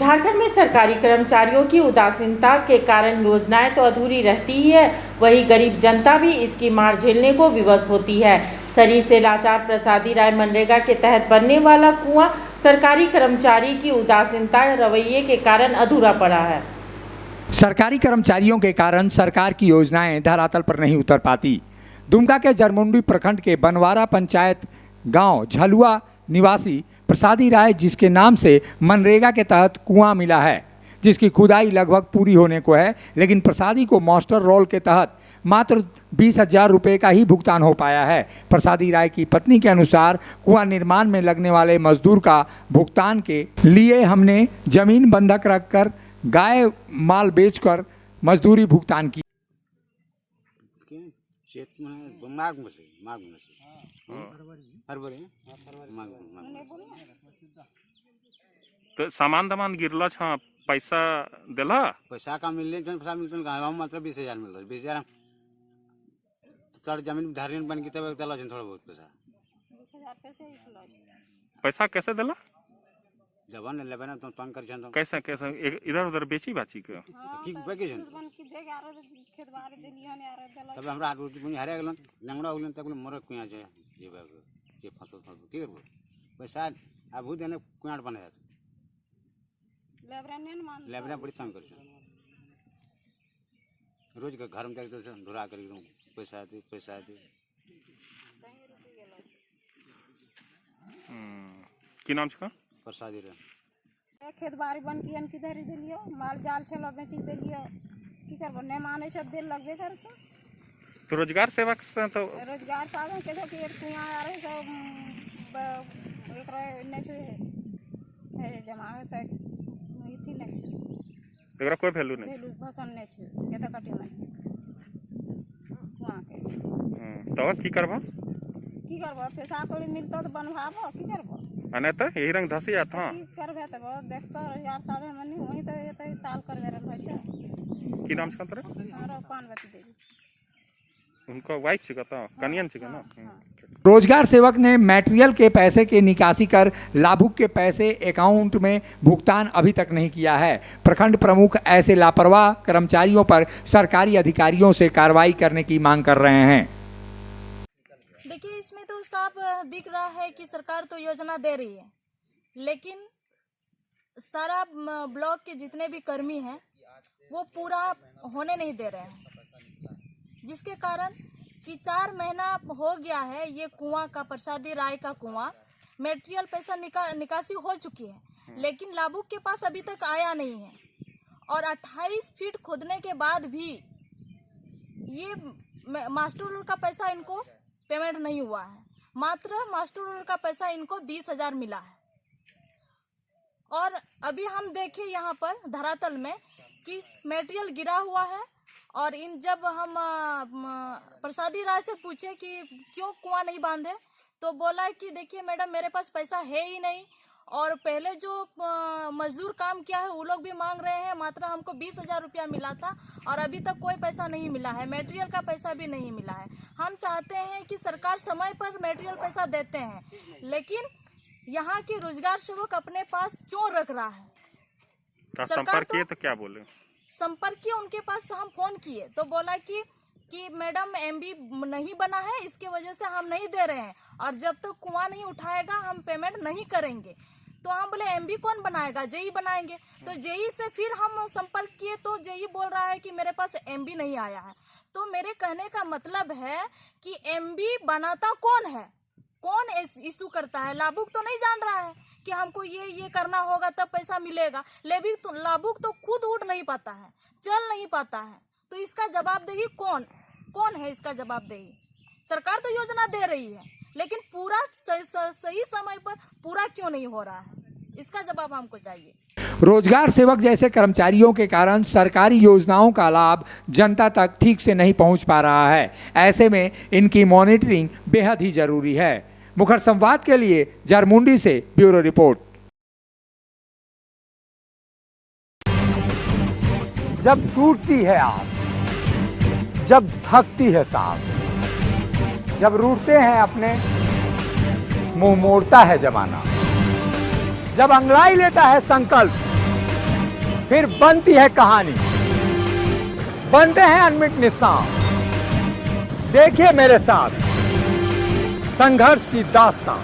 झारखंड में सरकारी कर्मचारियों की उदासीनता के कारण योजनाएं तो अधूरी रहती ही है, वहीं गरीब जनता भी इसकी मार झेलने को विवश होती है। शरीर से लाचार प्रसादी राय मनरेगा के तहत बनने वाला कुआं सरकारी कर्मचारी की उदासीनता रवैये के कारण अधूरा पड़ा है। सरकारी कर्मचारियों के कारण सरकार की योजनाएं धरातल पर नहीं उतर पाती। दुमका के जरमुंडी प्रखंड के बनवारा पंचायत गांव झलुआ निवासी प्रसादी राय, जिसके नाम से मनरेगा के तहत कुआं मिला है, जिसकी खुदाई लगभग पूरी होने को है, लेकिन प्रसादी को मास्टर रोल के तहत मात्र 20,000 रुपये का ही भुगतान हो पाया है। प्रसादी राय की पत्नी के अनुसार कुआं निर्माण में लगने वाले मजदूर का भुगतान के लिए हमने जमीन बंधक रखकर गाय माल बेचकर मजदूरी भुगतान की। तो सामान दामान गिरला छा, पैसा देला? पैसा का मिलने पैसा मिलते गाँव में मात्र 20,000 मिल रहा है। 20,000 जमीन धारण बन के तब दिला थोड़ा बहुत पैसा कैसे दिला? जवान लेबे ना तो तंग कर छन कैसे कैसे इधर उधर बेची बाची के की बेके छन तब हमरा रोटी पुनी हरे गेलन लंगड़ा होलन तब मोर कुया जे ये फसल की करबो पैसा आबू देने कुआं बने लेबरा बड़ी तंग कर रोज के घर में करते ढुरा कर पैसा दे की नाम छा? प्रसादी रे खेत बाड़ी बन कियन किधर दिलियो माल जाल छलो बेची दिलियो की करबो ने माने से दिल लगबे करतो। तो रोजगार सेवक से तो रोजगार साधन के कि कुआं आ रहे सब एक रहे ने से जमा से इथि ने से एकरा कोई वैल्यू नहीं वैल्यू भसन ने से के तो कटी में कुआं के तो की करबो पैसा थोड़ी मिलतो तो बनवाबो की करबो अने तो यही रंग धसी आता करबे तो देखतो यार साबे मनी वही तो ये ताल करबे रहल छै। की नाम छा तोरा? हमरा पानवती देवी उनका वाइफ छिका तो कनियन छिका ना। रोजगार सेवक ने मटेरियल के पैसे की निकासी कर लाभुक के पैसे अकाउंट में भुगतान अभी तक नहीं किया है। प्रखंड प्रमुख ऐसे लापरवाह कर्मचारियों पर सरकारी अधिकारियों से कार्रवाई करने की मांग कर रहे हैं। देखिए, इसमें तो साफ दिख रहा है कि सरकार तो योजना दे रही है, लेकिन सारा ब्लॉक के जितने भी कर्मी हैं वो पूरा होने नहीं दे रहे हैं, जिसके कारण कि 4 महीना हो गया है ये कुआं का, प्रसादी राय का कुआं मटेरियल पैसा निकासी हो चुकी है, लेकिन लाभुक के पास अभी तक आया नहीं है। और 28 फीट खोदने के बाद भी ये मास्टर रोल का पैसा इनको पेमेंट नहीं हुआ है। मात्र मास्टर रोल का पैसा इनको 20,000 मिला है। और अभी हम देखें यहाँ पर धरातल में कि मटेरियल गिरा हुआ है, और जब हम प्रसादी राय से पूछे कि क्यों कुआं नहीं बांधे, तो बोला कि देखिए मैडम, मेरे पास पैसा है ही नहीं, और पहले जो मजदूर काम किया है वो लोग भी मांग रहे हैं, मात्र हमको 20,000 रुपया मिला था और अभी तक कोई पैसा नहीं मिला है, मटेरियल का पैसा भी नहीं मिला है। हम चाहते हैं कि सरकार समय पर मटेरियल पैसा देते हैं, लेकिन यहाँ के रोजगार सेवक अपने पास क्यों रख रहा है? संपर्क किए तो क्या बोले? संपर्क किए, उनके पास हम फोन किए तो बोला कि मैडम एमबी नहीं बना है, इसके वजह से हम नहीं दे रहे हैं, और जब तक कुआं नहीं उठाएगा हम पेमेंट नहीं करेंगे। तो हम बोले एमबी कौन बनाएगा? जेई बनाएंगे। तो जेई से फिर हम संपर्क किए तो जेई बोल रहा है कि मेरे पास एमबी नहीं आया है। तो मेरे कहने का मतलब है कि एमबी बनाता कौन है, कौन इशू करता है? लाभुक तो नहीं जान रहा है कि हमको ये करना होगा तब पैसा मिलेगा, लेकिन तो लाभुक तो खुद उठ नहीं पाता है, चल नहीं पाता है। तो इसका जवाबदेही कौन है? इसका जवाबदेही सरकार तो योजना दे रही है, लेकिन पूरा सही समय पर पूरा क्यों नहीं हो रहा है? इसका जवाब हमको चाहिए। रोजगार सेवक जैसे कर्मचारियों के कारण सरकारी योजनाओं का लाभ जनता तक ठीक से नहीं पहुंच पा रहा है। ऐसे में इनकी मॉनिटरिंग बेहद ही जरूरी है। मुखर संवाद के लिए जरमुंडी से ब्यूरो रिपोर्ट। जब टूटती है आस, जब थकती है सांस, जब रूठते हैं अपने, मुंह मोड़ता है जमाना, जब अंगड़ाई लेता है संकल्प, फिर बनती है कहानी, बनते हैं अनमिट निशान। देखिए मेरे साथ संघर्ष की दास्तां।